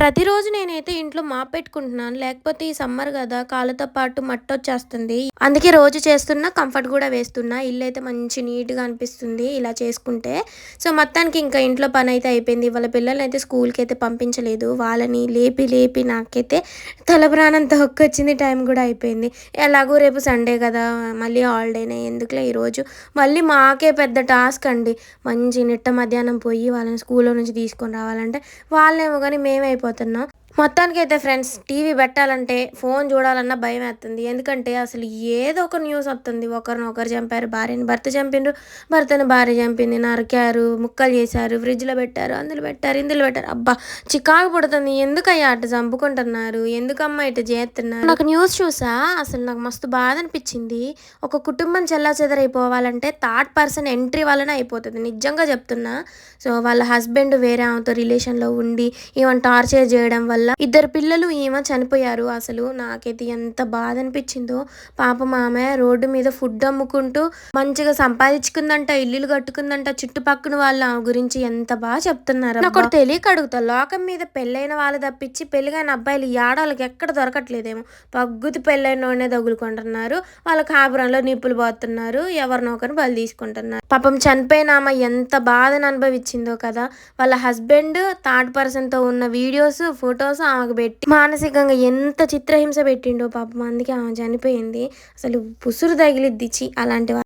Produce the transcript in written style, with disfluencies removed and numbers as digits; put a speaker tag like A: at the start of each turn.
A: ప్రతిరోజు నేనైతే ఇంట్లో మాపెట్టుకుంటున్నాను. లేకపోతే ఈ సమ్మర్ గదా! కాళ్ళతో పాటు మట్టొచ్చేస్తుంది. అందుకే రోజు చేస్తున్నా, కంఫర్ట్ గూడా వేస్తున్నా. ఇల్లయితే మంచి నీట్‌గా అనిపిస్తుంది ఇలా చేసుకుంటే. సో, మొత్తానికి ఇంకా ఇంట్లో పనైతే అయిపోయింది. ఇవాళ పిల్లలనైతే స్కూల్‌కైతే పంపించలేదు. వాళ్ళని లేపి, లేపి నాకైతే తలప్రాణం తోక్కొచ్చింది. టైం గూడా అయిపోయింది. ఎలాగో రేపు సండే గదా! మళ్ళీ హాలిడేనే ఎందుకులే ఈరోజు. మళ్ళీ మాకే పెద్ద టాస్క్ అండి. మంచి నిట్ట మధ్యాహ్నం పోయి వాళ్ళని స్కూల్‌లో నుంచి తీసుకొని రావాలంటే వాళ్ళేమో గానీ మేమైపోతున్నాం. మొత్తానికైతే ఫ్రెండ్స్ టీవీ పెట్టాలంటే, ఫోను జూడాలన్నా భయమేత్తంది. ఎందుకంటే అసలు ఏదో ఒక న్యూస్ ఒత్తుంది. ఒకరినొకరు చంపారు, భార్యని భర్త చంపిండ్రు, భర్తని భార్య చంపింది, నరికారు, ముక్కలు చేశారు, ఫ్రిడ్జ్‌లో పెట్టారు, అందులో పెట్టారు, ఇందులో పెట్టారు. అబ్బా! చికాకు పుడుతుంది. ఎందుకయ్యా అట్ట చంపుకుంటున్నారు? ఎందుకమ్మా ఇట్ట జేత్తున్నారు? నాకు న్యూస్ చూసా అసలు నాకు మస్తు బాధనిపిచ్చింది. ఒక కుటుంబం చెల్లాచెదరైపోవాలంటే థర్డ్ పర్సన్ ఎంట్రీ వల్లనే అయిపోతది. నిజంగా చెప్తున్నా. సో, వాళ్ళ హస్బెండ్ వేరే ఆమెతో రిలేషన్‌లో ఉండి ఈమెను టార్చర్ జేయడం వల్ల ఇద్దరు పిల్లలు ఈమె చనిపోయారు. అసలు నాకైతే ఎంత బాధ అనిపించిందో. పాపం ఆమె రోడ్డు మీద ఫుడ్ అమ్ముకుంటూ మంచిగా సంపాదించుకుందంట, ఇల్లులు కట్టుకుందంట. చుట్టుపక్కన వాళ్ళు ఆమె గురించి ఎంత బాగా చెప్తున్నారు. నాకొకటి తెలియక అడుగుతా, లోకం మీద పెళ్ళైన వాళ్ళు తప్పించి పెళ్ళిగైన అబ్బాయిలు ఈ ఆడవాళ్ళకి ఎక్కడ దొరకట్లేదేమో. పగ్గుతి పెళ్ళైనోడనే తగులుకుంటున్నారు. వాళ్ళ కాపురంలో నిప్పులు పోతున్నారు. ఎవరినో ఒకరిని బలి తీసుకుంటున్నారు. పాపం చనిపోయిన ఆమె ఎంత బాధను అనుభవించిందో కదా. వాళ్ళ హస్బెండ్ థర్డ్ పర్సన్‌తో ఉన్న వీడియోస్, ఫోటోస్ ఆమెకు పెట్టి మానసికంగా ఎంత చిత్రహింస పెట్టిండో పాపం. అందుకే ఆమె చనిపోయింది. అసలు ఉసురు తగిలిద్ది ఛీ అలాంటి